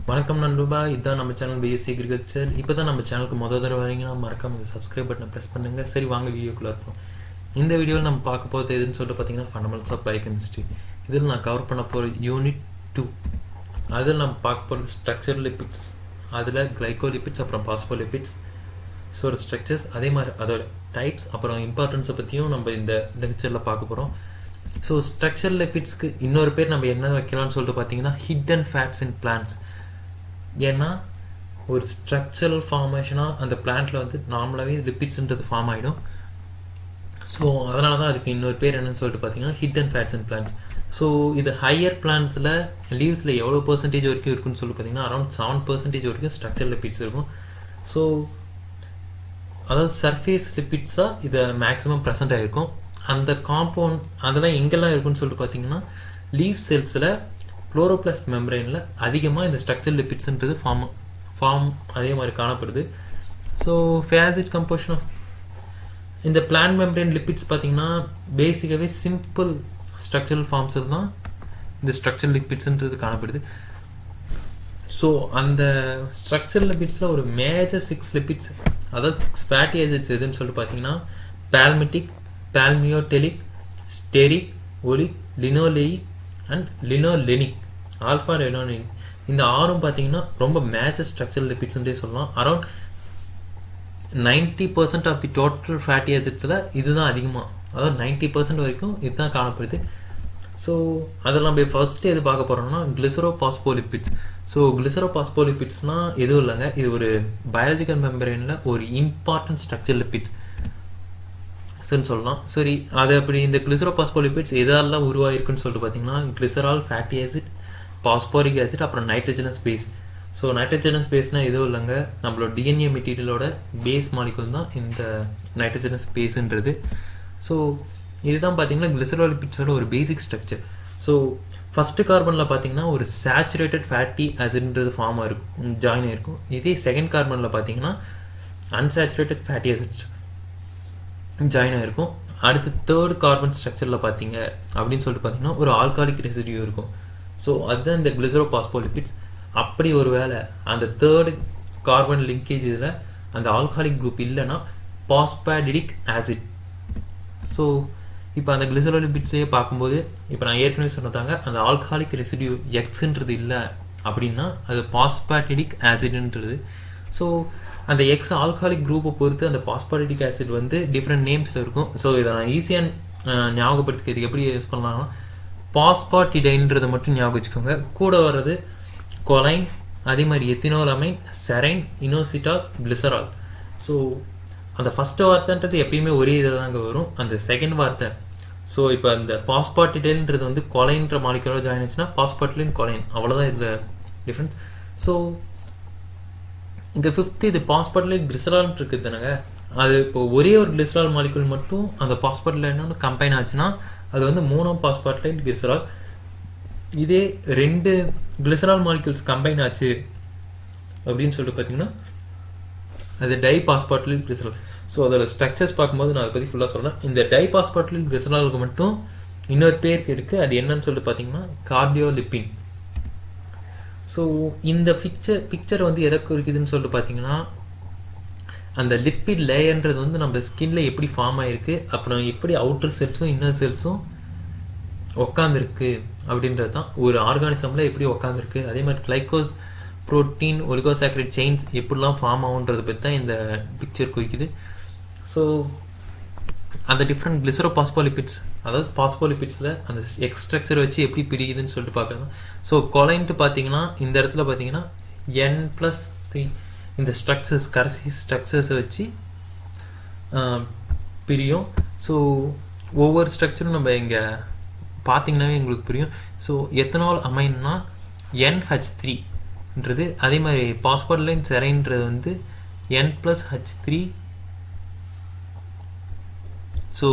வணக்கம் நண்பா, இதுதான் நம்ம சேனல் பிஎஸ்சி அக்ரிகல்ச்சர். இப்போ தான் நம்ம சேனலுக்கு முதல் தடவை வரீங்கன்னா மறக்காம இந்த சப்ஸ்கிரைப் பட்டனை ப்ரெஸ் பண்ணுங்கள். சரி, வாங்க வீடியோக்குள்ளே இருப்போம். இந்த வீடியோவில் நம்ம பார்க்க போகிறது எதுன்னு சொல்லிட்டு பார்த்தீங்கன்னா ஃபண்டமெண்டல்ஸ் ஆஃப் பயோகெமிஸ்ட்ரி. இதில் நான் கவர் பண்ண போகிற யூனிட் 2. அதில் நம்ம பார்க்க போகிறது ஸ்ட்ரக்சர் லிபிட்ஸ், அதில் கிளைகோலிபிட்ஸ் அப்புறம் பாஸ்போலிபிட்ஸ் ஸோ ஸ்ட்ரக்சர்ஸ், அதே மாதிரி அதோட டைப்ஸ் அப்புறம் இம்பார்ட்டன்ஸை பற்றியும் நம்ம இந்த லெக்சரில் பார்க்க போகிறோம். ஸோ ஸ்ட்ரக்சர் லிபிட்ஸ்க்கு இன்னொரு பேர் நம்ம என்ன வைக்கலாம்னு சொல்லிட்டு பார்த்தீங்கன்னா ஹிடன் ஃபேட்ஸ் இன் பிளான்ட்ஸ். ஏன்னா ஒரு ஸ்ட்ரக்சரல் ஃபார்மேஷனாக அந்த பிளான்ட்டில் வந்து நார்மலாகவே லிப்பிட்ஸ்ன்றது ஃபார்ம் ஆகிடும். ஸோ அதனால தான் அதுக்கு இன்னொரு பேர் என்னன்னு சொல்லிட்டு பார்த்தீங்கன்னா ஹிடன் ஃபேட்ஸ் இன் பிளான்ட்ஸ். ஸோ இது ஹையர் பிளான்ட்ஸில் லீவ்ஸில் எவ்வளோ பர்சன்டேஜ் வரைக்கும் இருக்குன்னு சொல்லி பார்த்தீங்கன்னா அரௌண்ட் 7% வரைக்கும் ஸ்ட்ரக்சர் லிப்பிட்ஸ் இருக்கும். ஸோ அதாவது சர்ஃபேஸ் லிப்பிட்ஸாக இதை மேக்ஸிமம் ப்ரெசென்ட் ஆகிருக்கும். அந்த காம்பவுண்ட் அதெல்லாம் எங்கெல்லாம் இருக்குன்னு சொல்லிட்டு பார்த்தீங்கன்னா லீவ் செல்ஸில் குளோரோபிளாஸ்ட் மெம்பரைனில் அதிகமாக இந்த ஸ்ட்ரக்சர் லிப்பிட்ஸ்ன்றது ஃபார்ம் அதே மாதிரி காணப்படுது. ஸோ ஃபேசிட் கம்போசிஷன் ஆஃப் இந்த பிளான்ட் மெம்பரைன் லிப்பிட்ஸ் பார்த்தீங்கன்னா பேசிக்காகவே சிம்பிள் ஸ்ட்ரக்சரல் ஃபார்ம்ஸில் தான் இந்த ஸ்ட்ரக்சர் லிப்பிட்ஸ்ன்றது காணப்படுது. ஸோ அந்த ஸ்ட்ரக்சர் லிப்பிட்ஸில் ஒரு மேஜர் 6 லிப்பிட்ஸ், அதாவது 6 ஃபேட்டி ஆசிட்ஸ் எதுன்னு சொல்லிட்டு பார்த்தீங்கன்னா palmitic, palmitoleic, stearic, oleic, linoleic and linolenic, alpha linolenic. இந்த ஆறும் பார்த்தீங்கன்னா ரொம்ப மேஜர் ஸ்ட்ரக்சரல் லிப்பிட்ஸ்ன்றே சொல்லலாம். Around 90% of the total fatty ஆசிட்ஸில் இதுதான் அதிகமாக, அதாவது 90% வரைக்கும் இதுதான் காணப்படுது. ஸோ அதில் நம்ம ஃபர்ஸ்ட்டு எது பார்க்க போகிறோம்னா கிளிசரோபாஸ்போலிபிட்ஸ். ஸோ கிளிசரோபாஸ்போலிபிட்ஸ்னால் எதுவும் இல்லைங்க, இது ஒரு பயாலஜிக்கல் மெம்பரேனில் ஒரு இம்பார்ட்டன்ட் ஸ்ட்ரக்சர் லிப்பிட்ஸ் சொல்லலாம். சரி, அது அப்படி இந்த கிளிசரோபாஸ்போலிபிட்ஸ் எதெல்லாம் உருவாயிருக்குன்னு சொல்லிட்டு பார்த்தீங்கன்னா glycerol, fatty acid, phosphoric acid அப்புறம் நைட்ரஜனஸ் பேஸ். ஸோ நைட்ரஜனஸ் பேஸ்னால் எதுவும் இல்லைங்க, நம்மளோட டிஎன்ஏ மெட்டீரியலோட பேஸ் மாலிகுல் தான் இந்த நைட்ரஜனஸ் பேஸுன்றது. ஸோ இதுதான் பார்த்தீங்கன்னா கிளிசரோலிபிட்ஸோட ஒரு பேசிக் ஸ்ட்ரக்சர். ஸோ ஃபஸ்ட்டு கார்பனில் பார்த்தீங்கன்னா ஒரு சேச்சுரேட்டட் ஃபேட்டி ஆசிட்ன்றது ஃபார்ம் ஆகிருக்கும், ஜாயின் ஆகிருக்கும். இதே செகண்ட் கார்பனில் பார்த்தீங்கன்னா அன்சேச்சுரேட்டட் ஃபேட்டி ஆசிட்ஸ் ஜாயின் ஆகிருக்கும். அடுத்து தேர்ட் கார்பன் ஸ்ட்ரக்சரில் பார்த்தீங்க அப்படின்னு சொல்லிட்டு பார்த்தீங்கன்னா ஒரு ஆல்காலிக் ரெசிடியூ இருக்கும். ஸோ அதுதான் இந்த கிளிசரோபாஸ்போலிபிட்ஸ். அப்படி ஒரு வேளை அந்த தேர்டு கார்பன் லிங்கேஜ் இதில் அந்த ஆல்காலிக் குரூப் இல்லைன்னா பாஸ்பாடிடிக் ஆசிட். ஸோ இப்போ அந்த கிளிசரோலிபிட்ஸையே பார்க்கும்போது இப்போ நான் ஏற்கனவே சொன்னதாங்க, அந்த ஆல்காலிக் ரெசிடியூ எக்ஸ்ன்றது இல்லை அப்படின்னா அது பாஸ்பாடிடிக் ஆசிட்ன்றது. ஸோ அந்த எக்ஸ் ஆல்காலிக் குரூப்பை பொறுத்து அந்த பாஸ்பாடிடிக் ஆசிட் வந்து டிஃப்ரெண்ட் நேம்ஸில் இருக்கும். ஸோ இதை நான் ஈஸியாக ஞாபகப்படுத்திக்கிறதுக்கு எப்படி யூஸ் பண்ணலாம்னா பாஸ்பாட்டிடைன்றதை மட்டும் ஞாபகம் வச்சுக்கோங்க. கூட வர்றது கொலைன், அதே மாதிரி எத்தினோலமைன், செரைன், இனோசிட்டால், கிளிசரால். ஸோ அந்த ஃபஸ்ட்டு வார்த்தைன்றது எப்பயுமே ஒரே இதை தாங்க வரும். அந்த செகண்ட் வார்த்தை, ஸோ இப்போ அந்த பாஸ்பாட்டிடைன்றது வந்து கொலைன்ற மாலிகுலோட ஜாயின் ஆச்சுன்னா பாஸ்பாட்டிலைன், கொலைன், அவ்வளோதான் இதில் டிஃப்ரென்ஸ். ஸோ இந்த ஃபிஃப்த்து இது பாஸ்பாட்டிலைன் கிளிசரால்னு இருக்குது தானேங்க, அது இப்போ ஒரே ஒரு கிளிசரால் மாலிகுல் மட்டும் அந்த பாஸ்பாட்டிலைனோட கம்பைன் ஆச்சுன்னா அது வந்து மோனோ பாஸ்பாட்டிலைன் கிளிசரால். இதே 2 கிளிசரால் மாலிகுல்ஸ் கம்பைன் ஆச்சு அப்படின்னு சொல்லிட்டு பார்த்தீங்கன்னா அது டை பாஸ்பாட்டிலைன் கிளிசரால். ஸோ அதோட ஸ்ட்ரக்சர்ஸ் பார்க்கும்போது நான் அதை பற்றி ஃபுல்லாக சொல்கிறேன். இந்த டை பாஸ்பாட்டிலைன் கிளிசராலுக்கு மட்டும் இன்னொரு பேருக்கு இருக்குது, அது என்னன்னு சொல்லிட்டு பார்த்தீங்கன்னா கார்டியோலிப்பின். ஸோ இந்த பிக்சர் வந்து எதை குறிக்குதுன்னு சொல்லிட்டு பார்த்தீங்கன்னா அந்த லிப்பிட் லேயர்ன்றது வந்து நம்ம ஸ்கின்ல எப்படி ஃபார்ம் ஆகிருக்கு, அப்புறம் எப்படி அவுட்டர் செல்ஸும் இன்னர் செல்ஸும் உக்காந்துருக்கு அப்படின்றது தான். ஒரு ஆர்கானிசமில் எப்படி உக்காந்துருக்கு, அதே மாதிரி கிளைகோஸ், புரோட்டீன், ஒலிகோசாக்கரைட் செயின்ஸ் எப்படிலாம் ஃபார்ம் ஆகுன்றதை பற்றி தான் இந்த பிக்சர் குறிக்குது. ஸோ அந்த டிஃப்ரெண்ட் கிளிசரோபாஸ்போலிபிட்ஸ், அதாவது பாஸ்போலிபிட்ஸில் அந்த எக்ஸ் ஸ்ட்ரக்சர் வச்சு எப்படி பிரிக்குதுன்னு சொல்லிட்டு பார்க்கலாம். ஸோ கொலைன்ட்டு பார்த்தீங்கன்னா இந்த இடத்துல பார்த்தீங்கன்னா N+3 இந்த ஸ்ட்ரக்சர்ஸ், கடைசி ஸ்ட்ரக்சர்ஸை வச்சு பிரியும். ஸோ ஒவ்வொரு ஸ்ட்ரக்சரும் நம்ம இங்கே பார்த்தீங்கன்னாவே எங்களுக்கு புரியும். ஸோ எத்தனால் அமைன்னா NH3ன்றது, அதே மாதிரி பாஸ்போலைன் செரைன்றது வந்து N+H3. ஸோ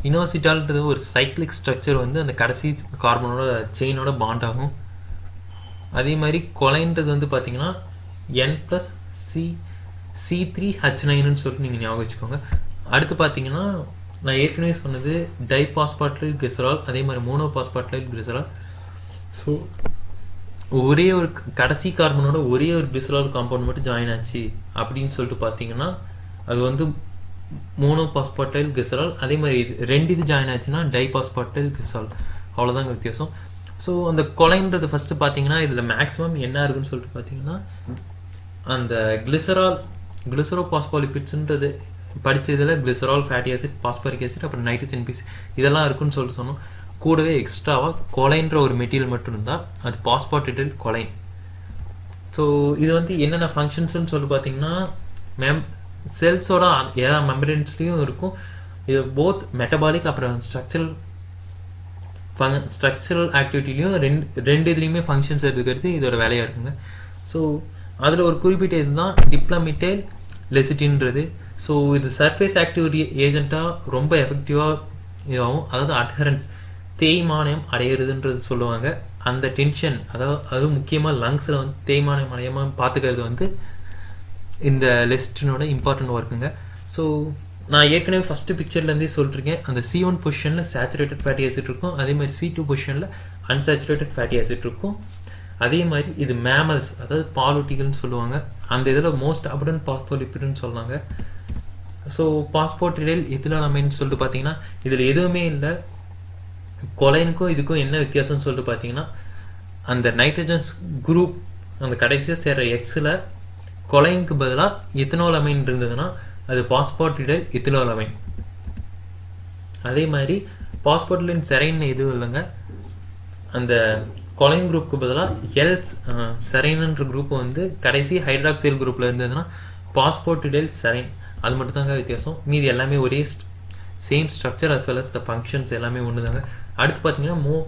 இனோசிட்டால்ன்றது ஒரு சைக்ளிக் ஸ்ட்ரக்சர் வந்து அந்த கடைசி கார்பனோட செயினோட பாண்ட் ஆகும். அதே மாதிரி கொலைன்றது வந்து பார்த்தீங்கன்னா N+C3H9ன்னு சொல்லிட்டு நீங்கள் ஞாபகம் வச்சுக்கோங்க. அடுத்து பார்த்தீங்கன்னா நான் ஏற்கனவே சொன்னது டைபாஸ்பாட்டிலைல் கிளிசரால், அதே மாதிரி மோனோபாஸ்பாட்டிலைல் கிளிசரால். ஸோ ஒரே ஒரு கடைசி கார்பனோட ஒரே ஒரு கிளிசரால் காம்பவுண்ட் மட்டும் ஜாயின் ஆச்சு அப்படின்னு சொல்லிட்டு பார்த்தீங்கன்னா அது வந்து மோனோபாஸ்பாட்டைல் கிளிசரால். அதே மாதிரி ரெண்டு இது ஜாயின் ஆச்சுன்னா டைபாஸ்பாட்டைல் கிளிசரால். அவ்வளோதாங்க வித்தியாசம். ஸோ அந்த கொலைன்றது ஃபஸ்ட்டு பார்த்தீங்கன்னா இதில் மேக்ஸிமம் என்ன இருக்குன்னு சொல்லிட்டு பார்த்தீங்கன்னா அந்த கிளிசரோ பாஸ்பாலிபிட்ஸ்ன்றது படித்ததில் glycerol, fatty acid, phosphoric acid, அப்புறம் நைட்ரஜன் பீஸ் இதெல்லாம் இருக்குன்னு சொல்லிட்டு சொன்னோம். கூடவே எக்ஸ்ட்ராவாக கொலைன்ற ஒரு மெட்டீரியல் மட்டும் இருந்தால் அது பாஸ்பாட்டிடைல் கொலைன். ஸோ இது வந்து என்னென்ன ஃபங்க்ஷன்ஸ்னு சொல்லி பார்த்தீங்கன்னா செல்ஸோட எல்லா மெம்பரன்ஸ்லேயும் இருக்கும். இது போத் மெட்டபாலிக் அப்புறம் ஸ்ட்ரக்சரல் ஆக்டிவிட்டிலையும் ரெண்டு இதுலேயுமே ஃபங்க்ஷன்ஸ் எடுக்கிறது இதோட வேலையாக இருக்குங்க. ஸோ அதில் ஒரு குறிப்பிட்ட இதுதான் டிப்ளமிட்டைல் லெசிட்டின்றது. ஸோ இது சர்ஃபேஸ் ஆக்டிவ் ஏஜென்ட்டாக ரொம்ப எஃபெக்டிவாக இதாகும். அதாவது அட்ஹரன்ஸ் தேய்மானம் அடையிறதுன்றது சொல்லுவாங்க. அந்த டென்ஷன் அது முக்கியமாக லங்ஸில் வந்து தேய்மானம் அடையாமல் பார்த்துக்கிறது வந்து இந்த லெசிட்டினோட இம்பார்ட்டன்ட் ஒர்க்குங்க. ஸோ நான் ஏற்கனவே ஃபஸ்ட்டு பிக்சர்லேருந்தே சொல்லிருக்கேன், அந்த C1 பொசிஷனில் சேச்சுரேட்டட் ஃபேட்டி ஆசிட் இருக்கும், அதே மாதிரி C2 பொசிஷனில் அன்சேச்சுரேட்டட் ஃபேட்டி ஆசிட் இருக்கும். அதே மாதிரி இது மேமல்ஸ், அதாவது பாலூட்டிகள்னு சொல்லுவாங்க. அந்த இதில் மோஸ்ட் அபண்டன்ட் பாஸ்போலிபிட்னு சொன்னாங்க. ஸோ பாஸ்போட்டிடைல் எத்திலோலமைன்னு சொல்லிட்டு பார்த்தீங்கன்னா இதில் எதுவுமே இல்லை. கொலைனுக்கும் இதுக்கும் என்ன வித்தியாசம்னு சொல்லிட்டு பார்த்தீங்கன்னா அந்த நைட்ரஜன்ஸ் குரூப் அந்த கடைசியாக சேர்ற எக்ஸில் கொலைனுக்கு பதிலாக எத்தனோலமைன் இருந்ததுன்னா அது பாஸ்போட்டிடைல் எத்திலோலமைன். அதே மாதிரி பாஸ்போட்டிடைல் செரைன் எதுவும் இல்லைங்க. அந்த கொலைன் குரூப்புக்கு பதிலாக செரைன்ன்ற குரூப் வந்து கடைசி ஹைட்ராக்சைல் குரூப்பில் இருந்ததுன்னா பாஸ்போட்டிடைல் செரைன். அது மட்டும் தாங்க வித்தியாசம். மீதி எல்லாமே ஒரே same structure as well as the functions எல்லாமே ஒன்று தாங்க. அடுத்து பார்த்தீங்கன்னா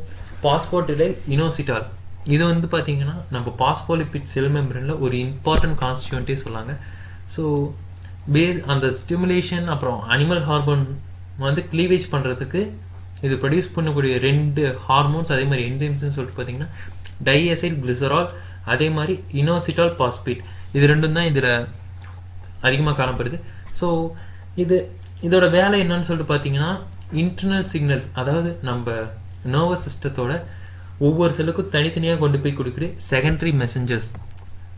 பாஸ்போட்டிடைல் இனோசிட்டால். இது வந்து பார்த்தீங்கன்னா நம்ம பாஸ்போலிபிட் செல் மெம்பரனில் ஒரு இம்பார்ட்டன்ட் கான்ஸ்டியூண்ட்டே சொல்லாங்க. ஸோ அந்த ஸ்டிமுலேஷன் அப்புறம் அனிமல் ஹார்மோன் வந்து க்ளீவேஜ் பண்ணுறதுக்கு இது ப்ரொடியூஸ் பண்ணக்கூடிய ரெண்டு ஹார்மோன்ஸ் அதே மாதிரி என்சைம்ஸ்னு சொல்லிட்டு பார்த்தீங்கன்னா டைஎசைல் கிளிசரால், அதே மாதிரி இனோசிட்டால் பாஸ்பேட். இது ரெண்டும் தான் இதில் அதிகமாக காணப்படுது. ஸோ இதோட வேலை என்னன்னு சொல்லிட்டு பார்த்தீங்கன்னா இன்டர்னல் சிக்னல்ஸ், அதாவது நம்ம நர்வஸ் சிஸ்டத்தோட ஒவ்வொரு செல்லுக்கும் தனித்தனியாக கொண்டு போய் கொடுக்குற செகண்டரி மெசஞ்சர்ஸ்,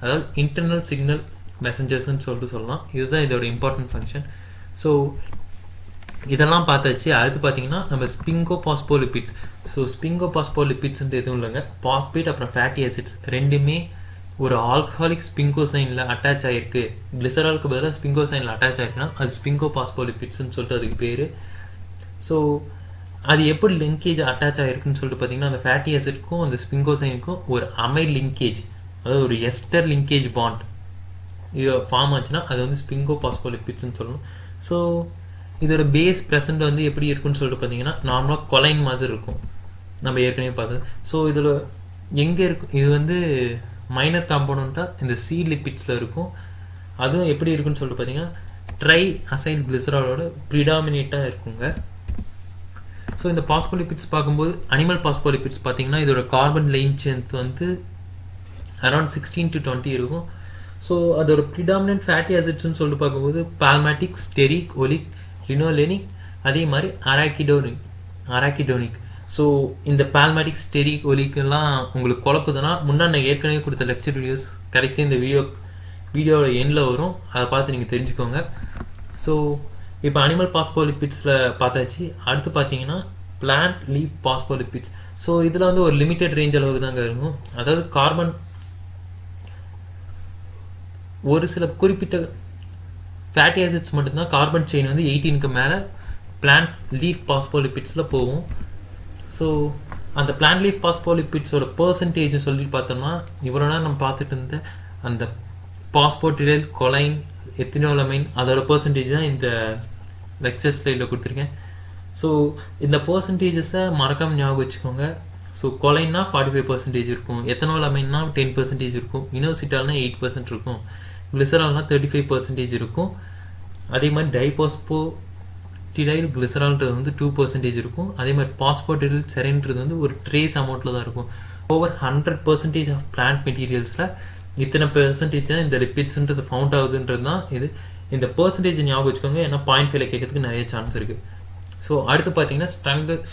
அதாவது இன்டர்னல் சிக்னல் மெசஞ்சர்ஸ்ன்னு சொல்லிட்டு சொல்லலாம். இதுதான் இதோட இம்பார்ட்டன்ட் ஃபங்க்ஷன். ஸோ இதெல்லாம் பார்த்தாச்சு. அடுத்து பார்த்தீங்கன்னா நம்ம ஸ்பிங்கோ பாஸ்போலிபிட்ஸ். ஸோ ஸ்பிங்கோ பாஸ்போலிபிட்ஸ்ன்றது எதுவும் இல்லைங்க, பாஸ்பேட் அப்புறம் ஃபேட்டி ஆசிட்ஸ் ரெண்டுமே ஒரு ஆல்கஹாலிக் ஸ்பிங்கோசைனில் அட்டாச் ஆகிருக்கு. கிளிசராலுக்கு பதிலாக ஸ்பிங்கோசைனில் அட்டாச் ஆகிருக்குன்னா அது ஸ்பிங்கோ பாஸ்போலிபிட்ஸ்ன்னு சொல்லிட்டு அதுக்கு பேர். ஸோ அது எப்படி லிங்கேஜ் அட்டாச் ஆகிருக்குன்னு சொல்லிட்டு பார்த்தீங்கன்னா அந்த ஃபேட்டி ஆசிட்க்கும் அந்த ஸ்பிங்கோசைனுக்கும் ஒரு அமைட் லிங்கேஜ், அதாவது ஒரு எஸ்டர் லிங்கேஜ் பாண்ட் இது ஃபார்ம் ஆச்சுன்னா அது வந்து ஸ்பிங்கோ பாஸ்போலிபிட்ஸ்ன்னு சொல்லணும். ஸோ இதோட பேஸ் ப்ரெசண்ட் வந்து எப்படி இருக்குன்னு சொல்லிட்டு பார்த்தீங்கன்னா நார்மலாக கொலைன் மாதிரி இருக்கும், நம்ம ஏற்கனவே பார்த்தது. ஸோ இதில் எங்கே இருக்கும், இது வந்து மைனர் காம்பவுண்டாக இந்த சி லிப்பிட்ஸில் இருக்கும். அதுவும் எப்படி இருக்குன்னு சொல்லிட்டு பார்த்தீங்கன்னா ட்ரை அசைல் கிளிசராலோட ப்ரிடாமினேட்டாக இருக்குங்க. ஸோ இந்த பாஸ்போலிபிட்ஸ் பார்க்கும்போது அனிமல் பாஸ்போலிபிட்ஸ் பார்த்தீங்கன்னா இதோட கார்பன் லைன் ஸ்ட்ரென்த் வந்து அரௌண்ட் 16 to 20 இருக்கும். ஸோ அதோட ப்ரிடாமினன்ட் ஃபேட்டி ஆசிட்ஸ்ன்னு சொல்லிட்டு பார்க்கும்போது பால்மேட்டிக், ஸ்டெரிக், ஒலிக், லினோலெனிக், அதே மாதிரி அராக்கிடோனிக். ஸோ இந்த பால்மேட்டிக், ஸ்டெரிக், ஒலிக்கெல்லாம் உங்களுக்கு குழப்புதுன்னா முன்னாடி நான் ஏற்கனவே கொடுத்த லெக்சர் வீடியோஸ் கடைசி இந்த வீடியோவோட எண்டில் வரும், அதை பார்த்து நீங்கள் தெரிஞ்சுக்கோங்க. ஸோ இப்போ அனிமல் பாஸ்போலிபிட்ஸில் பார்த்தாச்சு. அடுத்து பார்த்தீங்கன்னா பிளான்ட் லீஃப் பாஸ்போலிபிட்ஸ். ஸோ இதில் வந்து ஒரு லிமிட்டட் ரேஞ்ச் அளவுக்கு தாங்க இருக்கும். அதாவது கார்பன் ஒரு சில குறிப்பிட்ட ஃபேட்டி ஆசிட்ஸ் மட்டும்தான் கார்பன் செயின் வந்து 18க்கு மேலே பிளான்ட் லீஃப் பாஸ்போலிபிட்ஸில் போகும். ஸோ அந்த பிளான்ட் லீஃப் பாஸ்போலிபிட்ஸோட பர்சன்டேஜ் சொல்லி பார்த்தோம்னா இவ்வளோ நேரம் நம்ம பார்த்துட்டு இருந்த அந்த பாஸ்போட்டிடைல், கொலைன், எத்தினோலமைன் அதோட பர்சன்டேஜ் தான் இந்த லெக்சர் ஸ்லைடில் கொடுத்துருக்கேன். ஸோ இந்த பர்சன்டேஜஸை மறக்காமல் ஞாபகம் வச்சுக்கோங்க. ஸோ கொலைன்னா 45% இருக்கும், எத்தனோலமைன்னா 10% இருக்கும், இனோசிட்டால்னா 8% இருக்கும், கிளிசரால்னா 35% இருக்கும். அதே மாதிரி டைபாஸ்போட்டிடைல் கிளிசரால்ன்றது வந்து 2% இருக்கும். அதே மாதிரி பாஸ்போட்டிடைல் செரைன்றது வந்து ஒரு ட்ரேஸ் அமௌண்ட்டில் தான் இருக்கும். ஓவர் 100% ஆஃப் பிளான்ட் மெட்டீரியல்ஸில் இத்தனை பெர்சன்டேஜ் தான் இந்த லிப்பிட்ஸ்ன்றது ஃபவுண்ட் ஆகுதுன்றது தான் இது. இந்த பர்சன்டேஜ் ஞாபகம் வச்சுக்கோங்க, ஏன்னா 0.5 கேட்கறதுக்கு நிறைய சான்ஸ் இருக்குது. ஸோ அடுத்து பார்த்தீங்கன்னா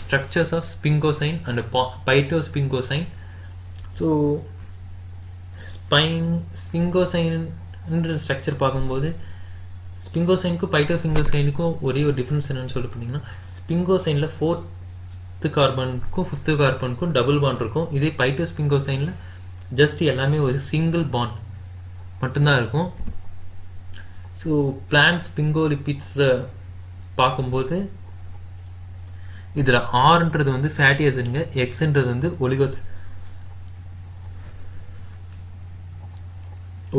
structures of sphingosine and phytosphingosine. So ஸ்பிங்கோசைன்ன்ற ஸ்ட்ரக்சர் பார்க்கும்போது ஸ்பிங்கோசைனுக்கும் பைட்டோஃபிங்கோசைனுக்கும் ஒரே ஒரு டிஃப்ரென்ஸ் என்னன்னு சொல்லி பார்த்தீங்கன்னா, ஸ்பிங்கோசைனில் 4th கார்பனுக்கும் 5th கார்பனுக்கும் டபுள் பாண்ட் இருக்கும். இதே பைட்டோஸ்பிங்கோசைனில் ஜஸ்ட் எல்லாமே ஒரு சிங்கிள் பாண்ட் மட்டும்தான் இருக்கும். ஸோ பிளான்ட் ஸ்பிங்கோலிபிட்ஸில் பார்க்கும்போது இதில் ஆர்ன்றது வந்து ஃபேட்டி ஆசிட்ங்க, எக்ஸ்ன்றது வந்து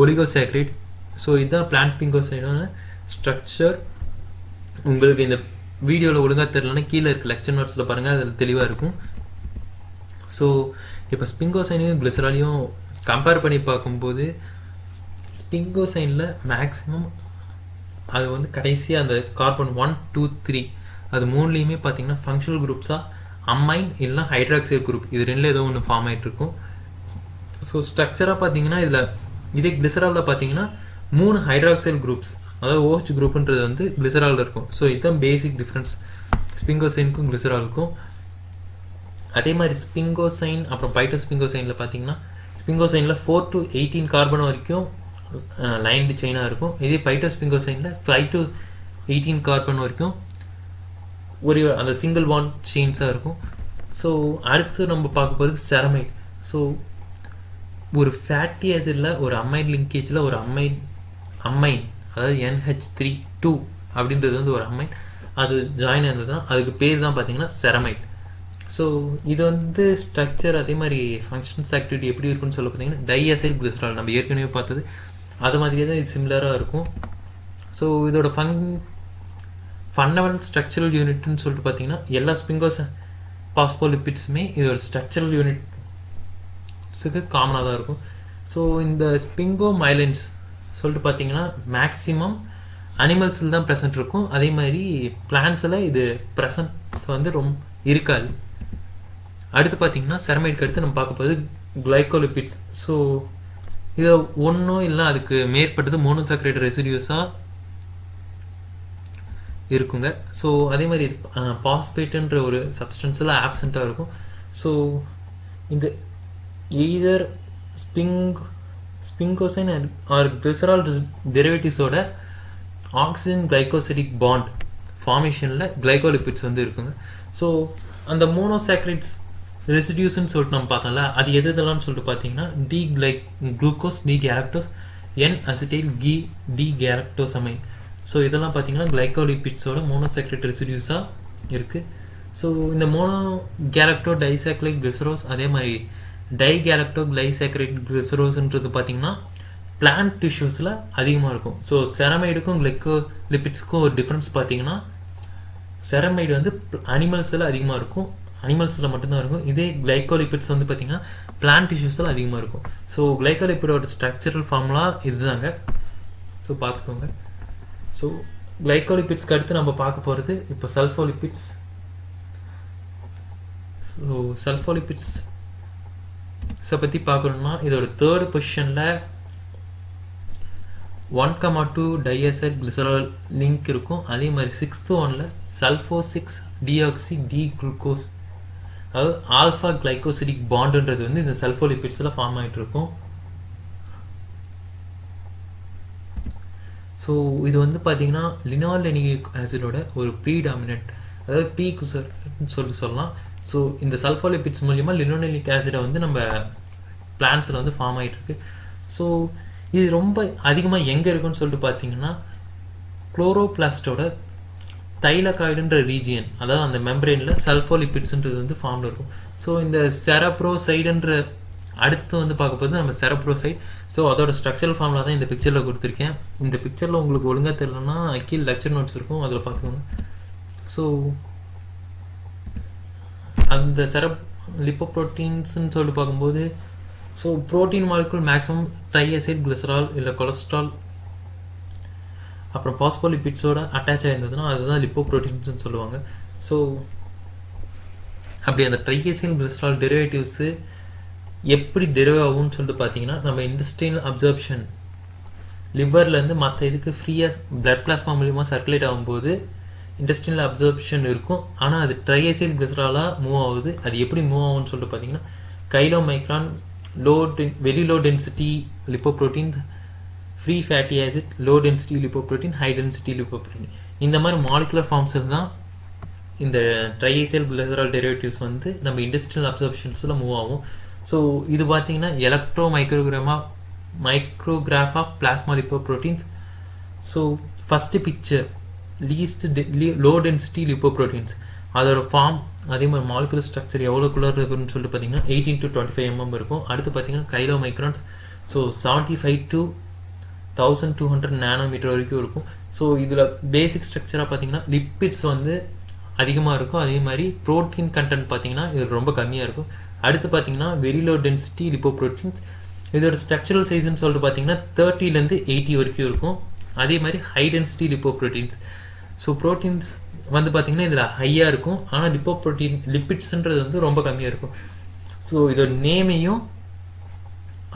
ஒலிகோசாக்கரைட். ஸோ இதுதான் பிளான்ட் பிங்கோசைனோட ஸ்ட்ரக்சர். உங்களுக்கு இந்த வீடியோவில் ஒழுங்காக தெரியலன்னா கீழே இருக்க லெக்சர் நோட்ஸில் பாருங்கள், அதில் தெளிவாக இருக்கும். ஸோ இப்போ ஸ்பிங்கோசைனையும் கிளிசராலையும் கம்பேர் பண்ணி பார்க்கும்போது ஸ்பிங்கோசைனில் மேக்ஸிமம் அது வந்து கடைசியாக அந்த கார்பன் 1, 2, 3 அது மூணுலேயுமே பார்த்தீங்கன்னா ஃபங்க்ஷனல் குரூப்ஸாக அமைன் இல்லைனா ஹைட்ராக்சைல் குரூப் இது ரெண்டில் ஏதோ ஒன்று ஃபார்ம் ஆகிட்டு இருக்கும். ஸோ ஸ்ட்ரக்சராக பார்த்தீங்கன்னா இதே கிளிசராலில் பார்த்தீங்கன்னா 3 ஹைட்ராக்சைல் குரூப்ஸ், அதாவது OH குரூப்ன்றது வந்து கிளிசராலில் இருக்கும். ஸோ இதுதான் பேசிக் டிஃப்ரென்ஸ் ஸ்பிங்கோசைனுக்கும் கிளிசராலுக்கும். அதே மாதிரி ஸ்பிங்கோசைன் அப்புறம் பைட்டோஸ்பிங்கோசைனில் பார்த்தீங்கன்னா ஸ்பிங்கோசைனில் 4 to 18 கார்பன் வரைக்கும் லைன்டு செயினாக இருக்கும். இதே பைட்டோஸ்பிங்கோசைனில் 5 to 18 கார்பன் வரைக்கும் ஒரு அந்த சிங்கிள் பாண்ட் செயின்ஸாக இருக்கும். ஸோ அடுத்து நம்ம பார்க்க போகிறது செரமைட். ஸோ ஒரு ஃபேட்டி ஆசிடில் ஒரு அமைன் லிங்கேஜில் ஒரு அமைன் அதாவது NH3 அப்படின்றது வந்து ஒரு அமைன் அது ஜாயின் ஆனது தான், அதுக்கு பேர் தான் பார்த்தீங்கன்னா செரமைட். ஸோ இது வந்து ஸ்ட்ரக்சர் அதே மாதிரி ஃபங்க்ஷன்ஸ் ஆக்டிவிட்டி எப்படி இருக்குன்னு சொல்ல பார்த்தீங்கன்னா டைஅசைல் கிளிசரால் நம்ம ஏற்கனவே பார்த்தது அது மாதிரியே தான் இது சிமிலராக இருக்கும். ஸோ இதோட ஃபண்டமெண்டல் ஸ்ட்ரக்சரல் யூனிட்னு சொல்லிட்டு பார்த்தீங்கன்னா எல்லா பாஸ்போலிபிட்ஸுமே இதோட ஸ்ட்ரக்சரல் யூனிட்ஸுக்கு காமனாக தான் இருக்கும். ஸோ இந்த ஸ்பிங்கோமைலின்ஸ் சொல்லிட்டு பார்த்தீங்கன்னா மேக்ஸிமம் அனிமல்ஸில் தான் ப்ரெசன்ட் இருக்கும். அதே மாதிரி பிளான்ட்ஸில் இது ப்ரெசன்ட்ஸ் வந்து ரொம்ப இருக்காது. அடுத்து பார்த்தீங்கன்னா செரமைட்க்கு அடுத்து நம்ம பார்க்க போகிறது கிளைகோலிபிட்ஸ். ஸோ இதை ஒன்றும் இல்லை அதுக்கு மேற்பட்டது மோனோசாக்கரைட் ரெசிடியூஸாக இருக்குங்க. ஸோ அதே மாதிரி பாஸ்பேட்டுன்ற ஒரு சப்ஸ்டன்ஸில் ஆப்சண்ட்டாக இருக்கும். ஸோ இந்த எய்தர் ஸ்பிங்கோசைன் ஆர் கிளிசரால் டெரிவேட்டிவ்ஸோட ஆக்சிஜன் கிளைகோசிடிக் பாண்ட் ஃபார்மேஷனில் கிளைகோலிபிட்ஸ் வந்து இருக்குங்க. ஸோ அந்த மோனோசாக்கரைட்ஸ் ரெசிடியூஸ்ன்னு சொல்லிட்டு நம்ம பார்த்தோம்ல, அது எதெல்லாம்னு சொல்லிட்டு பார்த்தீங்கன்னா glucose, D galactose, N acetyl, D galactosamine. So இதெல்லாம் பார்த்தீங்கன்னா கிளைகோலிபிட்ஸோட மோனோசாக்கரைட் ரெசிடியூஸாக இருக்குது. ஸோ இந்த மோனோ கேலக்டோ டைசாக்ரைட் கிளிசரோஸ் அதே மாதிரி டைகேலக்டோ கிளைசாக்கரைட் கிளிசரோஸ்ன்றது பார்த்தீங்கன்னா பிளான்ட் டிஷ்யூஸில் அதிகமாக இருக்கும். ஸோ செரமைடுக்கும் கிளைகோலிபிட்ஸுக்கும் ஒரு டிஃப்ரென்ஸ் பார்த்தீங்கன்னா செரமைடு வந்து அனிமல்ஸில் அதிகமாக இருக்கும், அனிமல்ஸில் மட்டும்தான் இருக்கும். இதே கிளைகோலிபிட்ஸ் வந்து பார்த்தீங்கன்னா பிளான்ட் டிஷ்யூஸில் அதிகமாக இருக்கும். ஸோ கிளைகோலிபிடோட ஸ்ட்ரக்சரல் ஃபார்முலா இதுதாங்க. ஸோ பார்த்துக்கோங்க. ஸோ கிளைகோலிபிட்ஸ்க்கு அடுத்து நம்ம பார்க்க போகிறது இப்போ சல்ஃபோலிபிட்ஸ். ஸோ சல்ஃபோலிபிட்ஸை பற்றி பார்க்கணுன்னா இதோட 3rd பொசிஷனில் 1,2 டைஅசைல் கிளிசரால் லிங்க் இருக்கும். அதே மாதிரி 6th ஒன்ல சல்ஃபோ 6 டிஆக்சி டி குளுக்கோஸ் அதாவது ஆல்ஃபா கிளைகோசிடிக் பாண்டுன்றது வந்து இந்த சல்ஃபோலிபிட்ஸில் ஃபார்ம் ஆகிட்டு இருக்கும். ஸோ இது வந்து பார்த்தீங்கன்னா லினோலெனிக் ஆசிடோட ஒரு ப்ரீடாமினன்ட் அதாவது ப்ரீகுசர்னு சொல்லலாம். ஸோ இந்த சல்ஃபோலிபிட்ஸ் மூலிமா லினோலெனிக் ஆசிடை வந்து நம்ம பிளான்ட்ஸில் வந்து ஃபார்ம் ஆகிட்டு இருக்கு. ஸோ இது ரொம்ப அதிகமாக எங்கே இருக்குன்னு சொல்லிட்டு பார்த்தீங்கன்னா குளோரோபிளாஸ்டோட தைலகாய்டுன்ற ரீஜியன் அதாவது அந்த மெம்பரேனில் சல்ஃபோலிபிட்ஸ்ன்றது வந்து ஃபார்மில் இருக்கும். ஸோ இந்த செரப்ரோசைடுன்ற அடுத்து வந்து பார்க்க போது நம்ம செரப்ரோசைட். ஸோ அதோட ஸ்ட்ரக்சரல் ஃபார்முலா தான் இந்த பிக்சரில் கொடுத்துருக்கேன். இந்த பிக்சரில் உங்களுக்கு ஒழுங்காக தெரியலன்னா கீழே லெக்சர் நோட்ஸ் இருக்கும், அதில் பார்த்துக்கோங்க. ஸோ அந்த லிப்போப்ரோட்டீன்ஸ்ன்னு சொல்லிட்டு பார்க்கும்போது so protein molecule maximum triacyl glycerol இல்லை கொலஸ்ட்ரால் அப்புறம் பாஸ்போலிபிட்ஸோட அட்டாச் ஆகிருந்ததுன்னா அதுதான் லிப்போப்ரோட்டீன்ஸ்னு சொல்லுவாங்க. ஸோ அப்படி அந்த ட்ரைஅசைல் கிளிசரால் டெரிவேட்டிவ்ஸு எப்படி டெரிவ் ஆகும்னு சொல்லிட்டு பார்த்தீங்கன்னா நம்ம இன்டெஸ்டைனல் அப்சர்ப்ஷன் லிவர்லேருந்து மற்ற இதுக்கு ஃப்ரீயாக பிளட் பிளாஸ்மா மூலிமா சர்க்குலேட் ஆகும்போது இன்டெஸ்டைனல் அப்சர்ப்ஷன் இருக்கும். ஆனால் அது ட்ரைஅசைல் கிளிசராலாக மூவ் ஆகுது. அது எப்படி மூவ் ஆகும்னு சொல்லிட்டு பார்த்தீங்கன்னா கைலோமைக்ரான் very low density lipoproteins, free fatty acid, low density lipoprotein, high density lipoprotein. இந்த மாதிரி மாலிகுலர் ஃபார்ம்ஸில் தான் இந்த ட்ரைஏசியல் கிளிசரால் டெரிவேட்டிவ்ஸ் வந்து நம்ம இண்டஸ்ட்ரியல் அப்சர்ப்ஷன்ஸில் மூவ் ஆகும். ஸோ இது பார்த்தீங்கன்னா micrograph of plasma lipoproteins. So first picture low density lipoproteins, அதோட ஃபார்ம் அதே மாதிரி மாலிகுலர் ஸ்ட்ரக்சர் எவ்வளோக்குள்ளே இருக்குன்னு சொல்லிட்டு பார்த்தீங்கன்னா 18 to 25 mm இருக்கும். அடுத்து பார்த்தீங்கன்னா கைலோ மைக்ரான்ஸ், ஸோ 75 to 1200 நானோமீட்டர் வரைக்கும் இருக்கும். ஸோ இதில் பேசிக் ஸ்ட்ரக்சராக பார்த்தீங்கன்னா லிப்பிட்ஸ் வந்து அதிகமாக இருக்கும், அதே மாதிரி ப்ரோட்டீன் கண்டென்ட் பார்த்தீங்கன்னா இது ரொம்ப கம்மியாக இருக்கும். அடுத்து பார்த்தீங்கன்னா வெரி லோ டென்சிட்டி லிப்போப்ரோட்டீன்ஸ், இதோட ஸ்ட்ரக்சரல் சைஸ்ன்னு சொல்லிட்டு பார்த்தீங்கன்னா 30 to 80 வரைக்கும் இருக்கும். அதே மாதிரி high density lipoproteins, so proteins வந்து பார்த்தீங்கன்னா இதில் ஹையாக இருக்கும், ஆனால் லிப்பிட்ஸ்ன்றது வந்து ரொம்ப கம்மியாக இருக்கும். ஸோ இதோட நேமையும்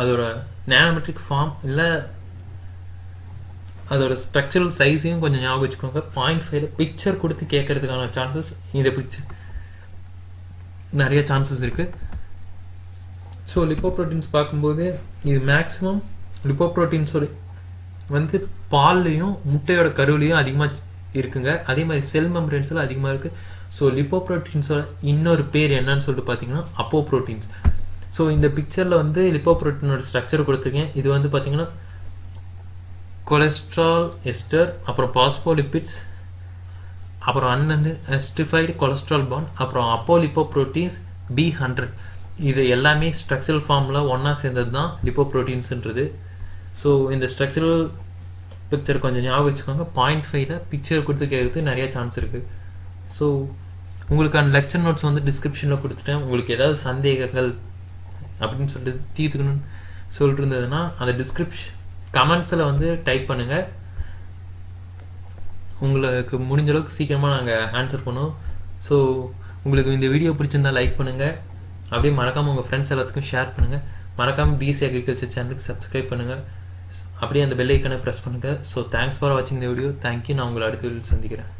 அதோட நானோமெட்ரிக் ஃபார்ம் இல்லை அதோட ஸ்ட்ரக்சரல் சைஸையும் கொஞ்சம் ஞாபகம் வச்சுக்கோங்க. 0.5 பிக்சர் கொடுத்து கேட்கறதுக்கான சான்சஸ் இந்த பிக்சர் நிறைய சான்சஸ் இருக்குது. ஸோ லிப்போப்ரோட்டீன்ஸ் பார்க்கும்போது இது மேக்ஸிமம் லிப்போப்ரோட்டீன்ஸோட வந்து பால்லையும் முட்டையோட கருவிலையும் அதிகமாக இருக்குங்க. அதே மாதிரி செல் மெம்பரேன்ஸில் அதிகமாக இருக்குது. ஸோ லிப்போப்ரோட்டீன்ஸோட இன்னொரு பேர் என்னன்னு சொல்லிட்டு பார்த்தீங்கன்னா அப்போப்ரோட்டீன்ஸ். ஸோ இந்த பிக்சரில் வந்து லிப்போப்ரோட்டீனோட ஸ்ட்ரக்சர் கொடுத்துருக்கேன். இது வந்து பார்த்தீங்கன்னா கொலஸ்ட்ரால் எஸ்டர், அப்புறம் பாஸ்போலிபிட்ஸ், அப்புறம் அன்எஸ்டிஃபைடு கொலஸ்ட்ரால் பாண்ட், அப்புறம் அப்போலிப்போப்ரோட்டீன்ஸ் B100. இது எல்லாமே ஸ்ட்ரக்சரல் ஃபார்மில் ஒன்றா சேர்ந்தது தான் லிப்போப்ரோட்டீன்ஸுன்றது. ஸோ இந்த ஸ்ட்ரக்சரல் பிக்சர் கொஞ்சம் ஞாபகம் வச்சுக்கோங்க. 0.5 பிக்சர் கொடுத்து கேட்குறது நிறைய சான்ஸ் இருக்குது. ஸோ உங்களுக்கான லெக்சர் நோட்ஸ் வந்து டிஸ்கிரிப்ஷனில் கொடுத்துட்டேன். உங்களுக்கு ஏதாவது சந்தேகங்கள் அப்படின்னு சொல்லிட்டு தீர்த்துக்கணும்னு சொல்லிட்டு இருந்ததுன்னா அந்த கமெண்ட்ஸில் வந்து டைப் பண்ணுங்கள். உங்களுக்கு முடிஞ்ச அளவுக்கு சீக்கிரமாக நாங்கள் ஆன்சர் பண்ணுவோம். ஸோ உங்களுக்கு இந்த வீடியோ பிடிச்சிருந்தால் லைக் பண்ணுங்கள், அப்படியே மறக்காமல் உங்கள் ஃப்ரெண்ட்ஸ் எல்லாத்துக்கும் ஷேர் பண்ணுங்கள். மறக்காமல் பிஎஸ்சி அக்ரிகல்ச்சர் சேனலுக்கு சப்ஸ்கிரைப் பண்ணுங்கள், அப்படியே அந்த பெல் ஐக்கனை ப்ரெஸ் பண்ணுங்கள். ஸோ தேங்க்ஸ் ஃபார் வாட்சிங் த வீடியோ. தேங்க்யூ. நான் உங்களை அடுத்த வீடியோவில் சந்திக்கிறேன்.